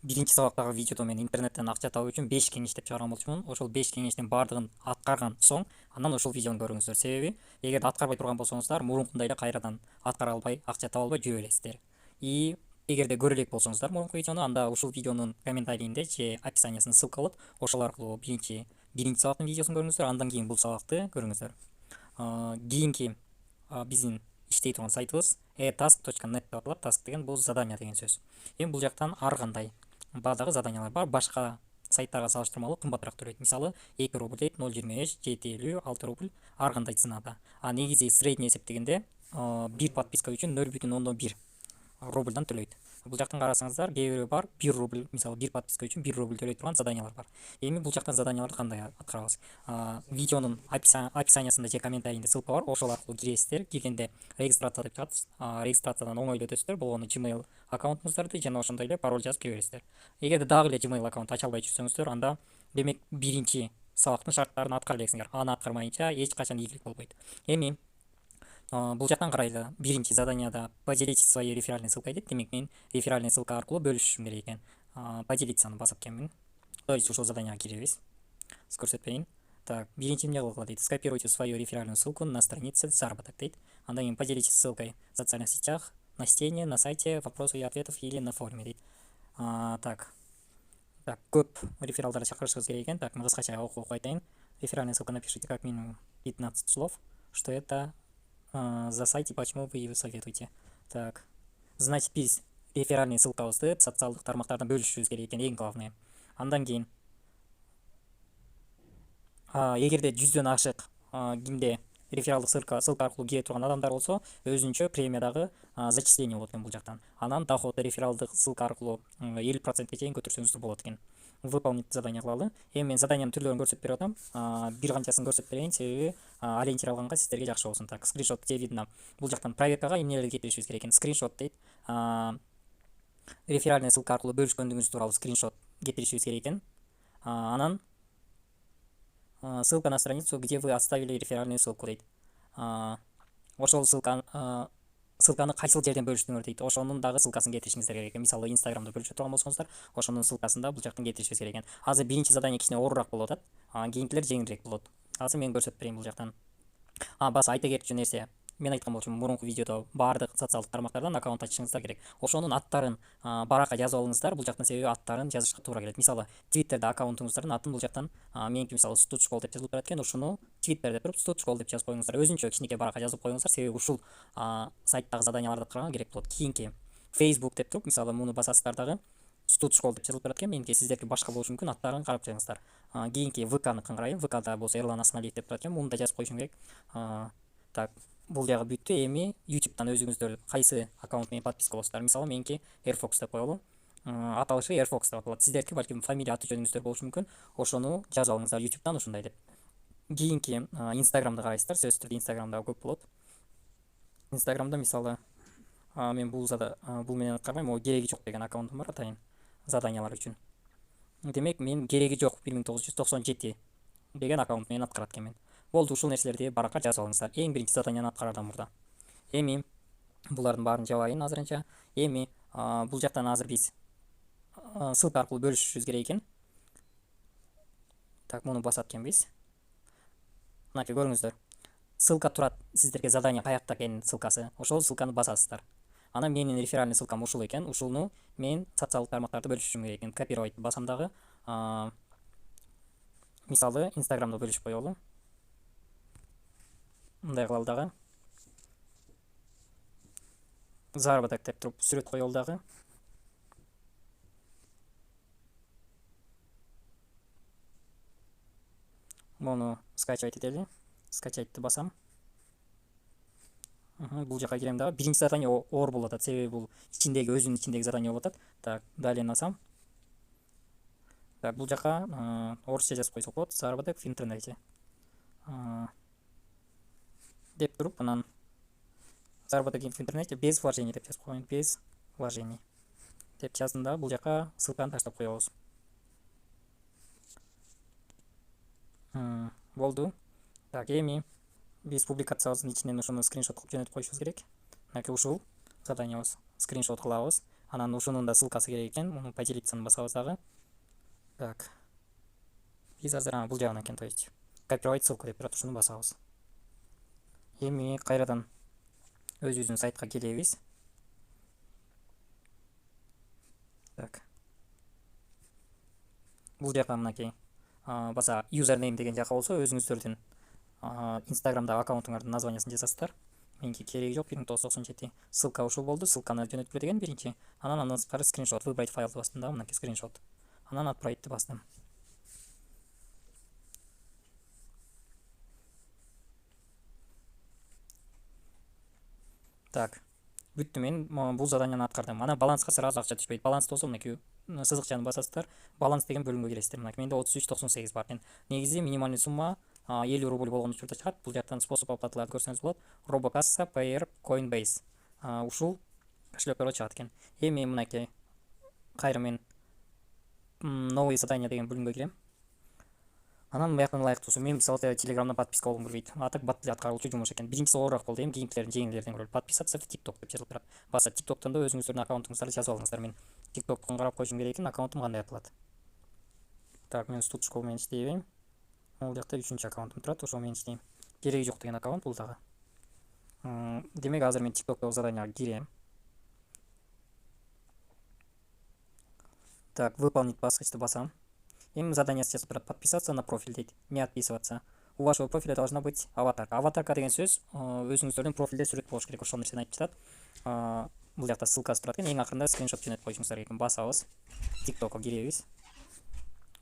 биринчи сабактагы видеодо мен интернеттен акча табуу үчүн 5 кеңеш деп чыгарган болчумун. Ошол 5 кеңештин баардыгын аткарган соң анан ошол видеону көрүңүздөр. Себеби эгерде аткарбай турган болсоңуздар, мурункундай эле кайрадан аткара албай, акча таба албай жүрө бересиздер. И эгерде көрө элек болсоңуздар мурунку видеону, анда ушул видеонун комментарийинде же описаниясында ссылка болот. Ошол аркылуу биринчи сабактын видеосун көрүңүздөр, андан кийин бул сабакты көрүңүздөр. Кийинки биздин иштей турган сайтыбыз etask.net деп аталат. Task деген бул задание деген сөз. Эми бул жактан ар кандай баадагы заданиялар бар. Башка сайттарга салыштырмалуу кымбатыраак төлөйт. Мисалы 2 рубль дейт, 0,25, 7,50, 6 рубль ар кандай ценада. Негизи средний эсептегенде бир подписка үчүн 0,1 рубльдан төлөйт. Бул жактан карасаңыздар, кээ бирөө бар 1 рубль, мисалы бир подписка үчүн 1 рубль төлөй турган заданиялар бар. Эми бул жактан заданияларды кандай аткарабыз? Видеонун описаниясында же комментарийинде ссылка бар. Ошол аркылуу киресиздер. Киргенде регистрация деп чыгат. Регистрациядан оңойлуу өтөсүздөр. Болгону Gmail аккаунтуңуздарды жана ошондой эле пароль жазып кире бересиздер. Эгерде дагы эле Gmail аккаунт ача албай жүрсөңүздөр, анда демек биринчи сабактын шарттарын аткара элексиңер. Аны аткармайынча эч качан ийгилик болбойт. Эми бул жактан карайлы. Биринчи заданияда поделитесь своей реферальной ссылкой дейт. Демек мен реферальный ссылка аркылуу бөлүшүшүм керек экен. Поделиться басып экенмин. То есть ушул заданияга киребиз. Көрсөтпөйүн. Так, биринчи эмне кылгыла дейт. Скопируйте свою реферальную ссылку на странице заработок дейт. Андан кийин поделитесь ссылкой в социальных сетях, на стене, на сайте, вопросов и ответов или на форуме дейт. Так, көп рефералдарды чакырышыбыз керек экен. Так, кыскача окуп айтайын. Реферальная ссылка напишите как минимум 15 слов, что это за сайт и почему вы его советуете. Так, значит, биз реферальный ссылкабызды социалдык тармактардан бөлүшүбүз керек экен, эң главный. Андан кийин эгерде 100дөн ашык кимде рефералдык ссылка аркылуу кире турган адамдар болсо, өзүнчө премиядагы зачисление болот экен бул жактан. Анан доходу рефералдык ссылка аркылуу 50%ке чейин көтөрсөңүздөр болот экен. Выполнить задание кылалы. Эми мен заданиянын түрлөрүн көрсөтүп берип атам. Бир канчасын көрсөтүп берейин, себеби ориентировалганга сиздерге жакшы болсун. Так, скриншот где видно. Бул жактан проверкага эмнелерди кетиришибиз керек экен. Скриншот дейт. Реферальный ссылка аркылуу бөлүшкөндүгүңүз тууралуу скриншот кетиришибиз керек экен. Анан ссылка на страницу, где вы оставили реферальную ссылку дейт. Ошол ссылканы кайсыл жерден бөлүштүңөр дейт. Ошонун дагы ссылкасын кетиришиңиздер керек экен. Мисалы Инстаграмда бөлүшө турган болсоңуздар, ошонун ссылкасын да бул жактан кетиришибиз керек экен. Азыр биринчи задание кичине оорураак болуп атат. Кийинкилер жеңилирээк болот. Азыр мен көрсөтүп берейин бул жактан. Баса айта кетчү нерсе. Мен айткан болчумун мурунку видеодо баардык социалдык тармактардан аккаунт ачышыңыздар керек. Ошонун аттарын баракка жазып алыңыздар. Бул жактан себеби аттарын жазышка туура келет. Мисалы Twitterде аккаунтуңуздардын атын бул жактан меники мисалы Студшкол деп жазылып турат экен. Ошону Twitter деп туруп Студшкол деп жазып коюңуздар. Өзүнчө кичинекей баракка жазып коюңуздар. Себеби ушул сайттагы заданияларды аткарганга керек болот. Кийинки Facebook деп туруп, мисалы муну басасыздар дагы Студшкол деп жазылып турат экен. Меники сиздерге башка болушу мүмкүн. Аттарын карап чыгыңыздар. Кийинки VK-ныкын карайын. VK-да болсо Эрлан Асмалиев деп турат экен. Муну да жазып коюшум керек. Так, бул жагы бүттү. Эми YouTube'дан өзүңүздөр кайсы аккаунт менен подписка болсуздар. Мисалы меники Airfox деп коелу. Аталышы Airfox деп аталат. Сиздердики балким фамилия аты жөнүңүздөр болушу мүмкүн. Ошону жазып алыңыздар YouTube'дан ушундай деп. Кийинки Instagram'ды карайсыздар. Сөзсүз түрдө Instagram'да көп болот. Instagram'да мисалы мен бул менен аткарбайм. Могу кереги жок деген аккаунтум бар атайын заданиялар үчүн. Демек мен кереги жок 1997 деген аккаунт менен аткарат экенмин. Болду, ушул нерселерди баракка жазып алыңыздар. Эң биринчи заданияны аткарардан мурда. Эми булардын баарын жабайын азырынча. Эми бул жактан азыр биз ссылка аркылуу бөлүшүшүбүз керек экен. Так, муну басат экенбиз. Мынакей көрүңүздөр. Ссылка турат сиздерге задание каякта экенин ссылкасы. Ошол ссылканы басасыздар. Анан менин реферальный ссылкам ушул экен. Ушуну мен социалдык тармактарды бөлүшүшүм керек экен. Копировать басам дагы. Мисалы Instagram'да бөлүшүп коелу. Мындай кылалы дагы. Заработок деп туруп сүрөт коелу дагы. Муну скачать этели. Скачайтты басам. Бул жака кирем дагы. Биринчи задание оор болуп атат. Себеби бул өзүнүн ичиндеги задание болуп атат. Так, далее насам. Так, бул жака орусча жазып койсок болот. Заработок в интернете. Деп туруп, анан заработок в интернете без вложений деп жазып коеюн. Без вложений деп жаздым да, бул жака ссылканы таштап коебуз. Болду. Так, эми биз публикациябыздын ичинен ушуну скриншот кылып жөнөтүп коюшубуз керек. Мынакей ушул заданиябыз. Скриншот кылабыз. Анан ушунун да ссылкасы керек экен, муну поделиться басабыз дагы. Так, биз азыр бул жагына экен, то есть копировать ссылку деп турат, ушуну басабыз. Эми кайрадан өзүбүздүн сайтка келебиз. Так, бул жака мынакей баса username деген жака болсо өзүңүздөрдүн инстаграмдагы аккаунтуңардын названиясын жазасыздар. Меники кереги жок, 1997. Ссылка ушул болду, ссылканы жөнөтүп берген биринчи. Анан сырткары скриншот, выбрать файлды бастым да, мынакей скриншот. Анан отправить бастым. Так, бүттү, мен бул заданияны аткардым. Анан баланска сразу акча түшпөйт. Баланс болсо мынакей сызыкчаны басасыздар, баланс деген бөлүмгө киресиздер. Мынакей менде 33.98 бар экен. Негизи минималдуу сумма 50 рубль болгон учурда чыгат. Бул жактан способ оплаталарды көрсөңүз болот. Робокасса, Payer, Coinbase. Ушул кошелектөргө чыгат экен. Эми мынакей кайра мен новый задание деген бөлүмгө кирем. Анан баякын ылайыктуусу, мен мисалы телеграмдан подписка болгум келбейт. Атак бат деле аткаруучу жумуш экен. Биринчиси оорураак болду, эми кийинкилерин жеңилдерден көрөлү. Подписаться в TikTok деп жазылып турат. Баса TikToктон да өзүңүздөрдүн аккаунтуңуздарды жазып алыңыздар. Мен TikToктон карап койушум керек экен, аккаунтум кандай аталат. Так, мен студ школ менен иштейбейм. Бул жакта 3-чү аккаунтум турат, ошол менен иштейм. Кереги жок деген аккаунт бул дагы. Демек азыр мен TikToктогу заданияга кирем. Так, выполнить баскычты басам. Эми заданиясы жазып турат. Подписаться на профиль дейт. Не отписываться. У вашего профиля должна быть аватарка. Аватарка деген сөз өзүңүздөрдүн профилде сүрөт болуш керек. Ошол нерсени айтып жатат. Бул жакта ссылкасы турат экен. Эң акырында скриншот жөнөтүп коюшуңуздар керек. Басабыз. TikTokко киребиз.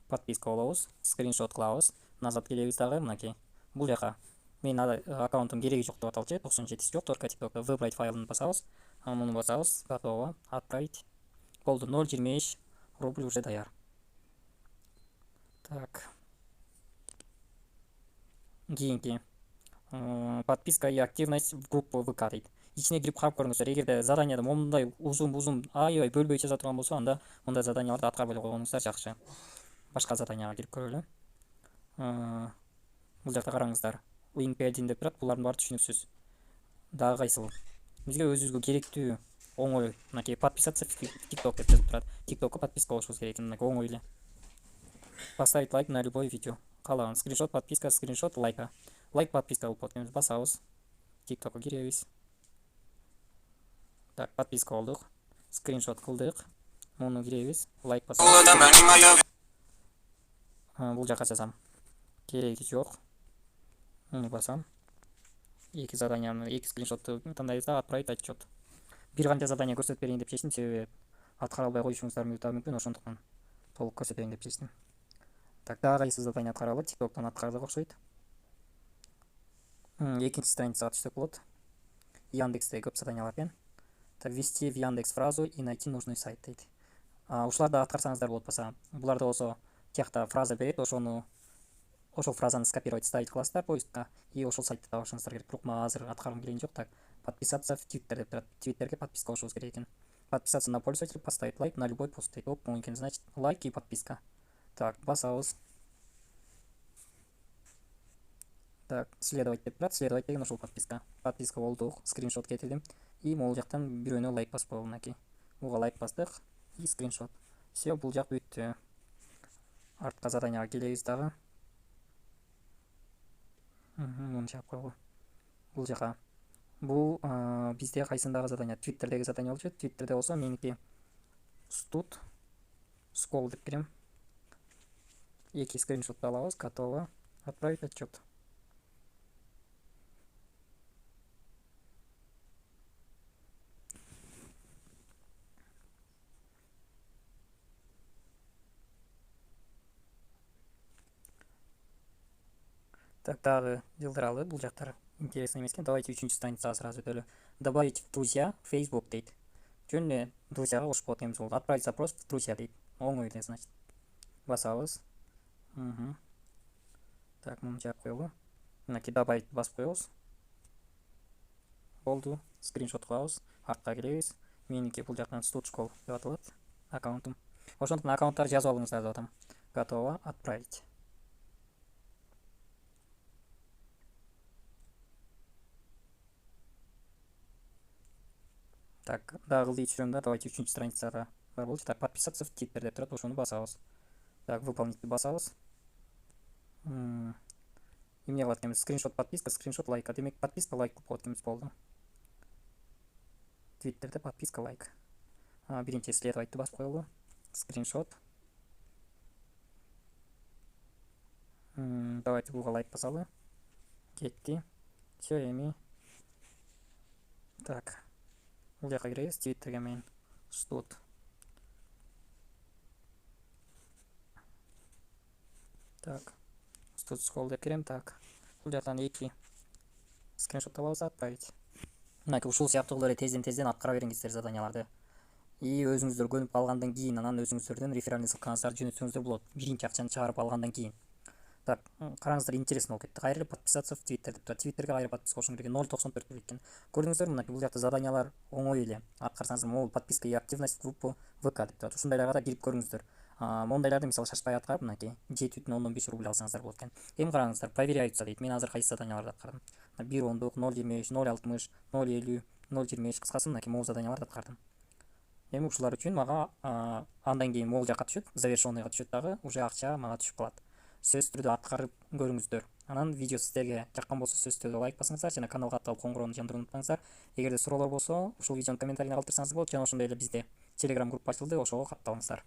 Подписка болобуз. Скриншот кылабыз. Назад келебиз дагы, мынакей. Бул жака менин аккаунтум кереги жок деп аталчу. 97 жок, только TikTokко выбрать файлын басабыз. Муну басабыз. Готово. Отправить. Болду. 0,25 рубль уже даяр. Так. Кийинки подписка и активность в группу ВК дейт. Ичине кирип карап көрүңүздөр. Эгерде заданияда момундай узун аябай бөлбөй жаза турган болсо, анда мындай заданияларды аткарбай эле койгонуңуздар жакшы. Башка заданияга кирип көрөлү. Бул жакта караңыздар. LinkedIn деп турат. Булардын баары түшүнүксүз. Дагы кайсыл? Бизге өзүбүзгө керектүү оңой. Мынакей подписаться в TikTok деп жазып турат. TikTokко подписка болушубуз керек экен. Мынакей оңой эле. Поставить лайк на любой видео. Калаган скриншот, подписка, скриншот, лайка. Лайк, подписка болуп кетебиз. Басабыз. TikTokко киребиз. Так, подписка болдук. Скриншот кылдык. Муну киребиз. Лайк басабыз. Бул жака жазам. Кереги жок. Муну басам. Эки заданияны, эки скриншотту тандайбыз да, отправить отчет. Бир канча задания көрсөтүп берейин деп чечтим, себеби аткара албай коюшуңуздар мүмкүн, ошондуктан толук көрсөтөйүн деп чечтим. Так, дагы кайсы задание аткаралы? TikToктон аткардык окшойт. Экинчи страницага түшсөк болот. Яндексте көп заданиялар экен. Так, ввести в Яндекс фразу и найти нужный сайт дейт. Ушуларды аткарсаңыздар болот баса. Буларда болсо тиякта фраза берет, ошол фразаны скопировать ставить кыласыздар поискка, и ошол сайтты табышыңыздар керек. Бирок мага азыр аткаргым келген жок. Так, подписаться в Twitter деп турат. Твиттерге подписка болушубуз керек экен. Подписаться на пользователя, поставить лайк на любой пост дейт. Оп, мумкин, значит, лайк и подписка. Так, басабыз. Так, следовать деп турат. Следовать деген ошол подписка. Подписка болдук. Скриншот кетирдим. И могул жактан бирөөнө лайк басып коелу, мынакей. Буга лайк бастык и скриншот. Все, бул жак бүттү. Артка заданияга келебиз дагы. Муну чыгып койгу. Бул жака. Бул бизде кайсындагы задания? Твиттердеги задания болчу. Твиттерде болсо меники студ школ деп кирем. Эки скриншотты алабыз. Готово. Отправить отчет. Так, дагы жылдыралы, бул жактар интересный эмес экен. Давайте 3-чү страницага сразу өтөлү. Добавить в друзья Facebook дейт. Жөн эле друзьяга кошуп болот эмес болду. Отправить запрос в друзья дейт. Оңой эле, значит. Басабыз. Так, муну жаап коелу. Мынакей добавить басып коебуз. Болду. Скриншот кылабыз. Артка келебиз. Меники бул жактан студ школ деп аталат. Аккаунтум. Ошондуктан аккаунттарды жазып алыңыздар деп атам. Готово. Отправить. Так, дагы ылдый түшүрөм да, давайте 3-чү страницага бар болчу. Так, подписаться в Твиттер деп турат, ошону басабыз. Так, выполнить басабыз. Эмне кылат экенбиз? Скриншот подписка, скриншот лайка. Демек подписка лайк болот экенбиз, болду. Твиттерде подписка лайк. Биринчи следовательді басып коелу. Скриншот. Давайте буга лайк басалы. Кетти. Все, эми. Так. Бул жака киребиз. Твиттерге мен студ. Так. Студ скол деп кирем. Так. Бул жактан 2 скриншот алабыз, отправить. Мынакей ушул сыяктуу эле тезден аткара бериңиздер заданияларды. И өзүңүздөр көнүп алгандан кийин анан өзүңүздөрдүн реферальный ссылкаңыздарды жөнөтсөңүздөр болот. Биринчи акчаны чыгарып алгандан кийин. Так, караңыздар, интересно болуп кетти. Кайра подписаться в Твиттер деп турат. Твиттерге кайра подписка кылышың керек. 0.94 деп экен. Көрдүңүздөр, мынакей бул жакта заданиялар оңой эле аткарсаңыздар, могул подписка и активность в группу ВК деп турат. Ушундайларга да кирип көрүңүздөр. Мондайларды мисалы шашпай аткарып, мынакей 7,5 рубль алсаңыздар болот экен. Эми караңыздар, проверяются дейт. Мен азыр кайсы заданияларды аткардым. 1.10, 0.25, 0.60, 0.50, 0.25, кыскасы мынакей могул заданияларды аткардым. Эми ушулар үчүн мага андан кийин могул жакка түшөт, завершенныйга түшөт дагы, уже акча мага түшүп калат. Сөзсүз түрдө аткарып көрүңүздөр. Анан видео сиздерге жаккан болсо сөзсүз түрдө лайк басыңыздар жана каналга катталып коңгуроону жандырууну унутпаңыздар. Эгерде суроолор болсо, ушул видеонун комментарийине калтырсаңыз болот, жана ошондой эле бизде Telegram группа ачылды, ошого катталыңыздар.